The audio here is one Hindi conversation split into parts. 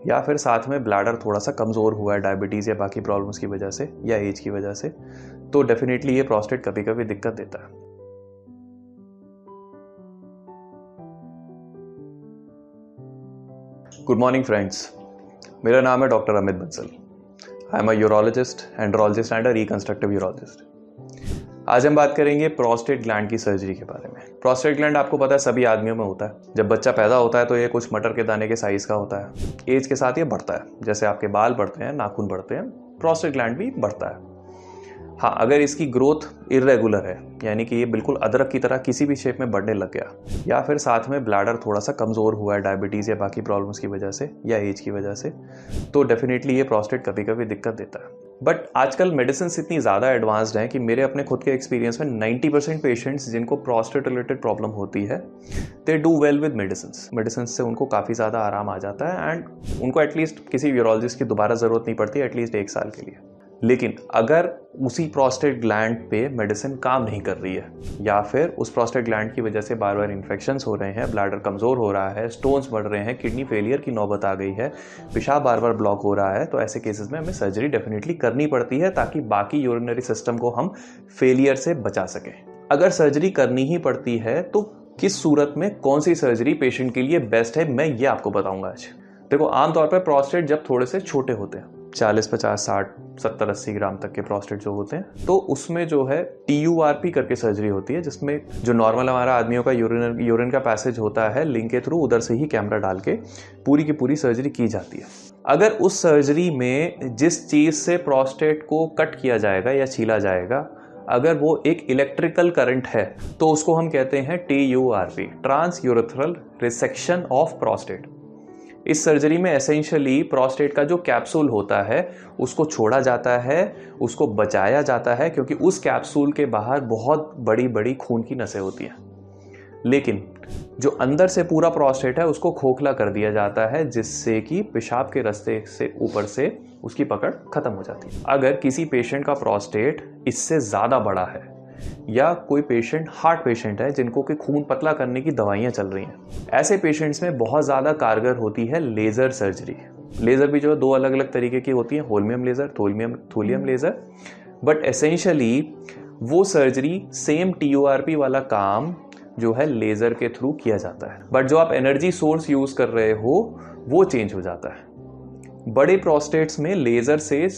या फिर साथ में ब्लैडर थोड़ा सा कमज़ोर हुआ है डायबिटीज़ या बाकी प्रॉब्लम्स की वजह से या एज की वजह से, तो डेफिनेटली ये प्रोस्टेट कभी कभी दिक्कत देता है। गुड मॉर्निंग फ्रेंड्स, मेरा नाम है doctor Amit Bansal. I am a urologist, andrologist and a reconstructive urologist. आज हम बात करेंगे प्रोस्टेट ग्लैंड की सर्जरी के बारे में। प्रोस्टेट ग्लैंड आपको पता है सभी आदमियों में होता है। जब बच्चा पैदा होता है तो ये कुछ मटर के दाने के साइज का होता है। एज के साथ ये बढ़ता है, जैसे आपके बाल बढ़ते हैं, नाखून बढ़ते हैं, प्रोस्टेट ग्लैंड भी बढ़ता है। हाँ, अगर इसकी ग्रोथ इरेगुलर है, यानी कि ये बिल्कुल अदरक की तरह किसी भी शेप में बढ़ने लग गया, या फिर साथ में ब्लैडर थोड़ा सा कमज़ोर हुआ है डायबिटीज़ या बाकी प्रॉब्लम्स की वजह से या एज की वजह से, तो डेफिनेटली ये प्रोस्टेट कभी कभी दिक्कत देता है। बट आजकल मेडिसिन इतनी ज़्यादा एडवांस्ड हैं कि मेरे अपने खुद के एक्सपीरियंस में 90% पेशेंट्स जिनको प्रोस्टेट रिलेटेड प्रॉब्लम होती है, they do well with medicine से उनको काफ़ी ज़्यादा आराम आ जाता है एंड उनको एटलीस्ट किसी यूरोलॉजिस्ट की दोबारा ज़रूरत नहीं पड़ती, एटलीस्ट 1 साल के लिए। लेकिन अगर उसी प्रोस्टेट ग्लैंड पे मेडिसिन काम नहीं कर रही है, या फिर उस प्रोस्टेट ग्लैंड की वजह से बार बार इन्फेक्शंस हो रहे हैं, ब्लैडर कमज़ोर हो रहा है, स्टोन्स बढ़ रहे हैं, किडनी फेलियर की नौबत आ गई है, पेशाब बार बार ब्लॉक हो रहा है, तो ऐसे केसेस में हमें सर्जरी डेफिनेटली करनी पड़ती है ताकि बाकी यूरिनरी सिस्टम को हम फेलियर से बचा सकें। अगर सर्जरी करनी ही पड़ती है तो किस सूरत में कौन सी सर्जरी पेशेंट के लिए बेस्ट है, मैं ये आपको बताऊंगा आज। देखो, आमतौर पर प्रोस्टेट जब थोड़े से छोटे होते हैं, 40, 50, 60, 70, 80 ग्राम तक के प्रोस्टेट जो होते हैं, तो उसमें जो है TURP करके सर्जरी होती है, जिसमें जो नॉर्मल हमारा आदमियों का यूरिन का पैसेज होता है लिंक के थ्रू, उधर से ही कैमरा डाल के पूरी की पूरी सर्जरी की जाती है। अगर उस सर्जरी में जिस चीज़ से प्रोस्टेट को कट किया जाएगा या छीला जाएगा, अगर वो एक इलेक्ट्रिकल करंट है, तो उसको हम कहते हैं TURP, trans urethral resection of prostate. इस सर्जरी में एसेंशियली प्रोस्टेट का जो कैप्सूल होता है उसको छोड़ा जाता है, उसको बचाया जाता है, क्योंकि उस कैप्सूल के बाहर बहुत बड़ी बड़ी खून की नसें होती हैं। लेकिन जो अंदर से पूरा प्रोस्टेट है उसको खोखला कर दिया जाता है, जिससे कि पेशाब के रास्ते से ऊपर से उसकी पकड़ खत्म हो जाती है। अगर किसी पेशेंट का प्रोस्टेट इससे ज़्यादा बड़ा है, या कोई पेशेंट हार्ट पेशेंट है जिनको कि खून पतला करने की दवाइयाँ चल रही हैं, ऐसे पेशेंट्स में बहुत ज़्यादा कारगर होती है लेज़र सर्जरी। लेज़र भी जो है 2 अलग अलग तरीके की होती है, holmium laser, थोलियम laser. But essentially वो सर्जरी सेम TURP वाला काम जो है लेज़र के थ्रू किया जाता है, बट जो आप एनर्जी सोर्स यूज़ कर रहे हो वो चेंज हो जाता है। बड़े प्रोस्टेट्स में लेज़र से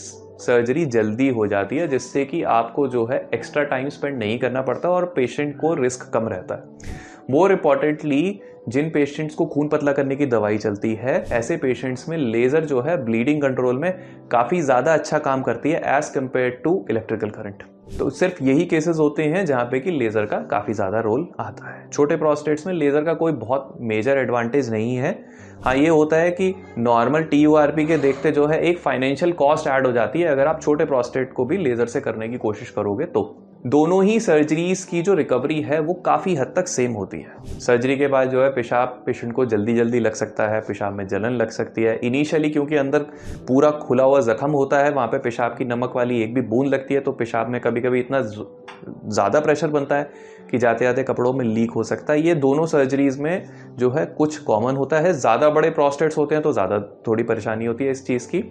सर्जरी जल्दी हो जाती है, जिससे कि आपको जो है एक्स्ट्रा टाइम स्पेंड नहीं करना पड़ता और पेशेंट को रिस्क कम रहता है। मोर इम्पॉर्टेंटली, जिन पेशेंट्स को खून पतला करने की दवाई चलती है, ऐसे पेशेंट्स में लेज़र जो है ब्लीडिंग कंट्रोल में काफ़ी ज़्यादा अच्छा काम करती है as compare to electrical current. तो सिर्फ यही केसेस होते हैं जहाँ पे कि लेज़र का काफ़ी ज़्यादा रोल आता है। छोटे प्रोस्टेट्स में लेज़र का कोई बहुत मेजर एडवांटेज नहीं है। हाँ, ये होता है कि नॉर्मल TURP के देखते जो है एक फाइनेंशियल कॉस्ट ऐड हो जाती है अगर आप छोटे प्रोस्टेट को भी लेज़र से करने की कोशिश करोगे तो। दोनों ही सर्जरीज की जो रिकवरी है वो काफ़ी हद तक सेम होती है। सर्जरी के बाद जो है पेशाब पेशेंट को जल्दी जल्दी लग सकता है, पेशाब में जलन लग सकती है इनिशियली, क्योंकि अंदर पूरा खुला हुआ जख्म होता है, वहाँ पे पेशाब की नमक वाली एक भी बूंद लगती है तो पेशाब में कभी कभी इतना ज़्यादा प्रेशर बनता है कि जाते जाते कपड़ों में लीक हो सकता है। ये दोनों सर्जरीज में जो है कुछ कॉमन होता है। ज़्यादा बड़े प्रोस्टेट्स होते हैं तो ज़्यादा थोड़ी परेशानी होती है इस चीज़ की,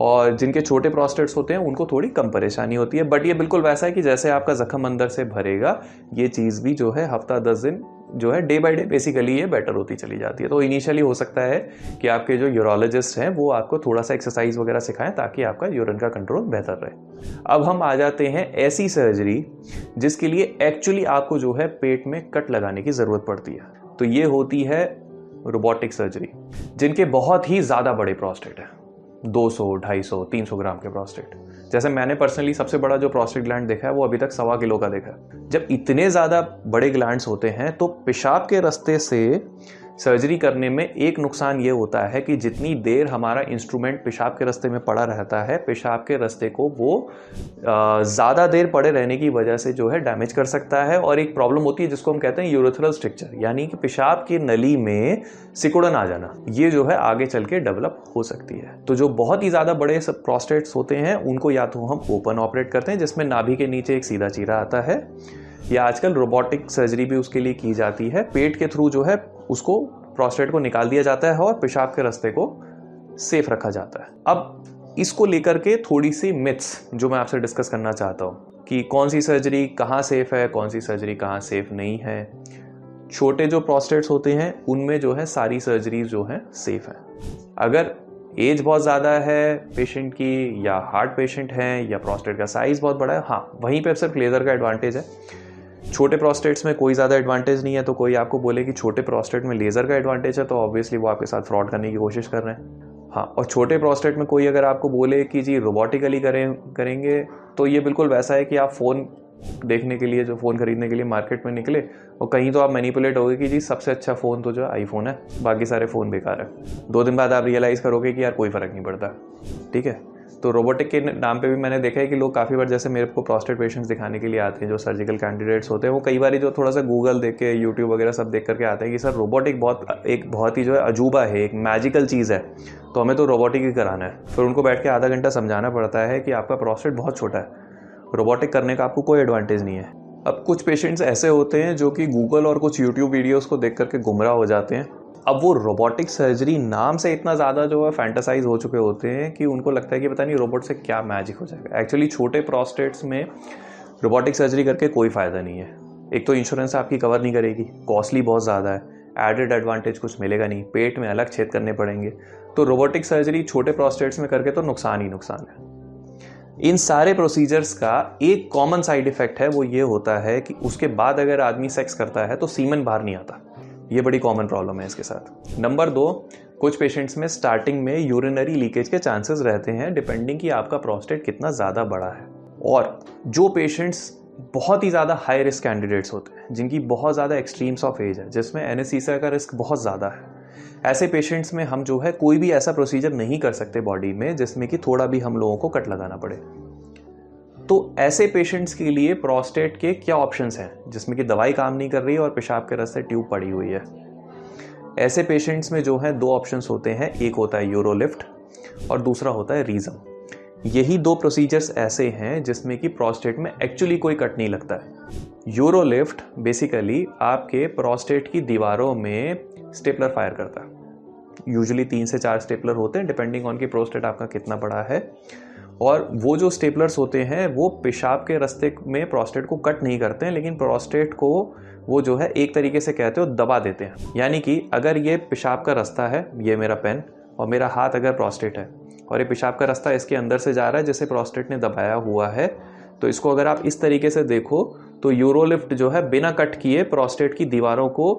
और जिनके छोटे प्रोस्टेट्स होते हैं उनको थोड़ी कम परेशानी होती है। बट ये बिल्कुल वैसा है कि जैसे आपका जख्म अंदर से भरेगा, ये चीज़ भी जो है हफ्ता 10 दिन जो है डे बाय डे बेसिकली ये बेटर होती चली जाती है। तो इनिशियली हो सकता है कि आपके जो यूरोलॉजिस्ट हैं वो आपको थोड़ा सा एक्सरसाइज वगैरह सिखाएं ताकि आपका यूरिन का कंट्रोल बेहतर रहे। अब हम आ जाते हैं ऐसी सर्जरी जिसके लिए एक्चुअली आपको जो है पेट में कट लगाने की ज़रूरत पड़ती है, तो ये होती है रोबोटिक सर्जरी। जिनके बहुत ही ज़्यादा बड़े प्रोस्टेट है, 200, 250, 300 ग्राम के प्रोस्टेट। जैसे मैंने पर्सनली सबसे बड़ा जो प्रोस्टेट ग्लैंड देखा है वो अभी तक 1.25 किलो का देखा है। जब इतने ज़्यादा बड़े ग्लैंड्स होते हैं तो पेशाब के रास्ते से सर्जरी करने में एक नुकसान ये होता है कि जितनी देर हमारा इंस्ट्रूमेंट पेशाब के रास्ते में पड़ा रहता है, पेशाब के रास्ते को वो ज़्यादा देर पड़े रहने की वजह से जो है डैमेज कर सकता है। और एक प्रॉब्लम होती है जिसको हम कहते हैं यूरेथ्रल स्ट्रिक्चर, यानी कि पेशाब की नली में सिकुड़न आ जाना, ये जो है आगे चल के डेवलप हो सकती है। तो जो बहुत ही ज़्यादा बड़े प्रोस्टेट्स होते हैं उनको या तो हम ओपन ऑपरेट करते हैं जिसमें नाभि के नीचे एक सीधा चीरा आता है, या आजकल रोबोटिक सर्जरी भी उसके लिए की जाती है। पेट के थ्रू जो है उसको प्रोस्टेट को निकाल दिया जाता है और पेशाब के रास्ते को सेफ रखा जाता है। अब इसको लेकर के थोड़ी सी मिथ्स जो मैं आपसे डिस्कस करना चाहता हूँ कि कौन सी सर्जरी कहाँ सेफ है, कौन सी सर्जरी कहाँ सेफ नहीं है। छोटे जो प्रोस्टेट्स होते हैं उनमें जो है सारी सर्जरीज जो है सेफ है। अगर एज बहुत ज़्यादा है पेशेंट की, या हार्ट पेशेंट है, या प्रोस्टेट का साइज़ बहुत बड़ा है, हाँ वहीं पे सिर्फ लेज़र का एडवांटेज है। छोटे प्रोस्टेट्स में कोई ज़्यादा एडवांटेज नहीं है। तो कोई आपको बोले कि छोटे प्रोस्टेट में लेज़र का एडवांटेज है तो ऑब्वियसली वो आपके साथ फ्रॉड करने की कोशिश कर रहे हैं। हाँ, और छोटे प्रोस्टेट में कोई अगर आपको बोले कि जी रोबोटिकली करेंगे तो ये बिल्कुल वैसा है कि आप फ़ोन देखने के लिए, जो फ़ोन खरीदने के लिए मार्केट में निकले और कहीं तो आप मैनिपुलेट होगे कि जी सबसे अच्छा फ़ोन तो जो आईफोन है, बाकी सारे फ़ोन बेकार है। 2 दिन बाद आप रियलाइज़ करोगे कि यार कोई फ़र्क नहीं पड़ता। ठीक है, तो रोबोटिक के नाम पे भी मैंने देखा है कि लोग काफ़ी बार, जैसे मेरे को प्रोस्टेट पेशेंट्स दिखाने के लिए आते हैं जो सर्जिकल कैंडिडेट्स होते हैं, वो कई बार जो थोड़ा सा गूगल देख के, यूट्यूब वगैरह सब देख करके आते हैं कि सर रोबोटिक बहुत ही जो है अजूबा है, एक मैजिकल चीज़ है, तो हमें तो रोबोटिक ही कराना है। फिर उनको बैठ के आधा घंटा समझाना पड़ता है कि आपका प्रोस्टेट बहुत छोटा है, रोबोटिक करने का आपको कोई एडवांटेज नहीं है। अब कुछ पेशेंट्स ऐसे होते हैं जो कि गूगल और कुछ यूट्यूब वीडियोस को देख करके गुमराह हो जाते हैं। अब वो रोबोटिक सर्जरी नाम से इतना ज़्यादा जो है फैंटासाइज हो चुके होते हैं कि उनको लगता है कि पता नहीं रोबोट से क्या मैजिक हो जाएगा। एक्चुअली छोटे प्रोस्टेट्स में रोबोटिक सर्जरी करके कोई फ़ायदा नहीं है। एक तो इंश्योरेंस आपकी कवर नहीं करेगी, कॉस्टली बहुत ज़्यादा है, एडेड एडवांटेज कुछ मिलेगा नहीं, पेट में अलग छेद करने पड़ेंगे। तो रोबोटिक सर्जरी छोटे प्रोस्टेट्स में करके तो नुकसान ही नुकसान है। इन सारे प्रोसीजर्स का एक कॉमन साइड इफेक्ट है, वो ये होता है कि उसके बाद अगर आदमी सेक्स करता है तो सीमन बाहर नहीं आता। ये बड़ी कॉमन प्रॉब्लम है इसके साथ। नंबर 2, कुछ पेशेंट्स में स्टार्टिंग में यूरिनरी लीकेज के चांसेस रहते हैं, डिपेंडिंग कि आपका प्रोस्टेट कितना ज़्यादा बड़ा है। और जो पेशेंट्स बहुत ही ज़्यादा हाई रिस्क कैंडिडेट्स होते हैं, जिनकी बहुत ज़्यादा एक्सट्रीम्स ऑफ एज है, जिसमें एनेस्थीसिया का रिस्क बहुत ज़्यादा है, ऐसे पेशेंट्स में हम जो है कोई भी ऐसा प्रोसीजर नहीं कर सकते बॉडी में जिसमें कि थोड़ा भी हम लोगों को कट लगाना पड़े। तो ऐसे पेशेंट्स के लिए प्रोस्टेट के क्या ऑप्शंस हैं जिसमें कि दवाई काम नहीं कर रही है और पेशाब के रास्ते ट्यूब पड़ी हुई है। ऐसे पेशेंट्स में जो है 2 ऑप्शंस होते हैं, एक होता है यूरोलिफ्ट और दूसरा होता है रीज़म। यही 2 प्रोसीजर्स ऐसे हैं जिसमें कि प्रोस्टेट में एक्चुअली कोई कट नहीं लगता है। यूरोलिफ्ट बेसिकली आपके प्रोस्टेट की दीवारों में स्टेपलर फायर करता है। यूजुअली 3 से 4 स्टेपलर होते हैं, डिपेंडिंग ऑन कि प्रोस्टेट आपका कितना बड़ा है। और वो जो स्टेपलर्स होते हैं वो पेशाब के रास्ते में प्रोस्टेट को कट नहीं करते हैं, लेकिन प्रोस्टेट को वो जो है एक तरीके से कहते हो दबा देते हैं। यानी कि अगर ये पेशाब का रास्ता है, ये मेरा पेन और मेरा हाथ अगर प्रोस्टेट है और ये पेशाब का रास्ता इसके अंदर से जा रहा है जिसे प्रोस्टेट ने दबाया हुआ है, तो इसको अगर आप इस तरीके से देखो तो यूरोलिफ्ट जो है बिना कट किए प्रोस्टेट की दीवारों को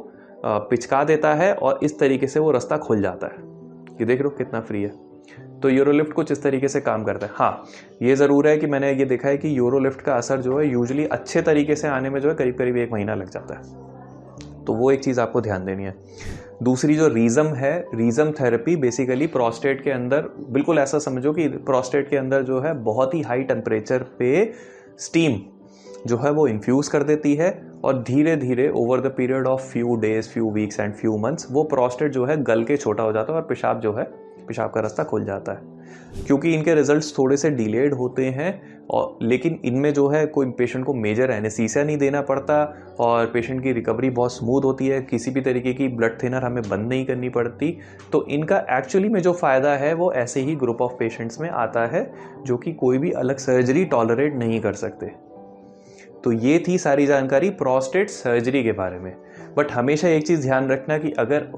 पिचका देता है और इस तरीके से वो रास्ता खुल जाता है। ये देख लो कितना फ्री है। तो यूरोलिफ्ट कुछ इस तरीके से काम करता है। हाँ, ये ज़रूर है कि मैंने ये देखा है कि यूरोलिफ्ट का असर जो है यूजुअली अच्छे तरीके से आने में जो है करीब करीब 1 महीना लग जाता है। तो वो एक चीज़ आपको ध्यान देनी है। दूसरी जो रीज़म है, रीज़म थेरेपी बेसिकली प्रोस्टेट के अंदर, बिल्कुल ऐसा समझो कि प्रोस्टेट के अंदर जो है बहुत ही हाई टेम्परेचर पे स्टीम जो है वो इन्फ्यूज़ कर देती है और धीरे धीरे over the period of few days, few weeks and few months वो प्रोस्टेट जो है गल के छोटा हो जाता है और पेशाब जो है, पेशाब का रास्ता खुल जाता है। क्योंकि इनके रिजल्ट्स थोड़े से डिलेड होते हैं और लेकिन इनमें जो है कोई पेशेंट को मेजर एनेस्थीसिया नहीं देना पड़ता और पेशेंट की रिकवरी बहुत स्मूथ होती है, किसी भी तरीके की ब्लड थिनर हमें बंद नहीं करनी पड़ती। तो इनका एक्चुअली में जो फ़ायदा है वो ऐसे ही ग्रुप ऑफ पेशेंट्स में आता है जो कि कोई भी अलग सर्जरी टॉलरेट नहीं कर सकते। तो ये थी सारी जानकारी प्रोस्टेट सर्जरी के बारे में। बट हमेशा एक चीज़ ध्यान रखना कि अगर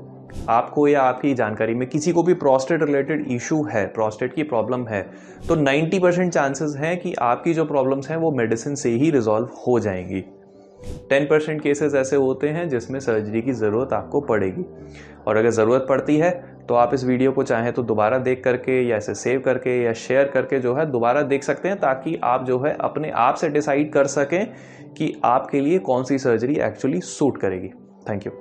आपको या आपकी जानकारी में किसी को भी प्रोस्टेट रिलेटेड इशू है, प्रोस्टेट की प्रॉब्लम है, तो 90% चांसेस हैं कि आपकी जो प्रॉब्लम्स हैं वो मेडिसिन से ही रिजॉल्व हो जाएंगी। 10% केसेस ऐसे होते हैं जिसमें सर्जरी की ज़रूरत आपको पड़ेगी। और अगर ज़रूरत पड़ती है तो आप इस वीडियो को चाहें तो दोबारा देख करके या इसे सेव करके या शेयर करके जो है दोबारा देख सकते हैं, ताकि आप जो है अपने आप से डिसाइड कर सकें कि आपके लिए कौन सी सर्जरी एक्चुअली सूट करेगी। Thank you.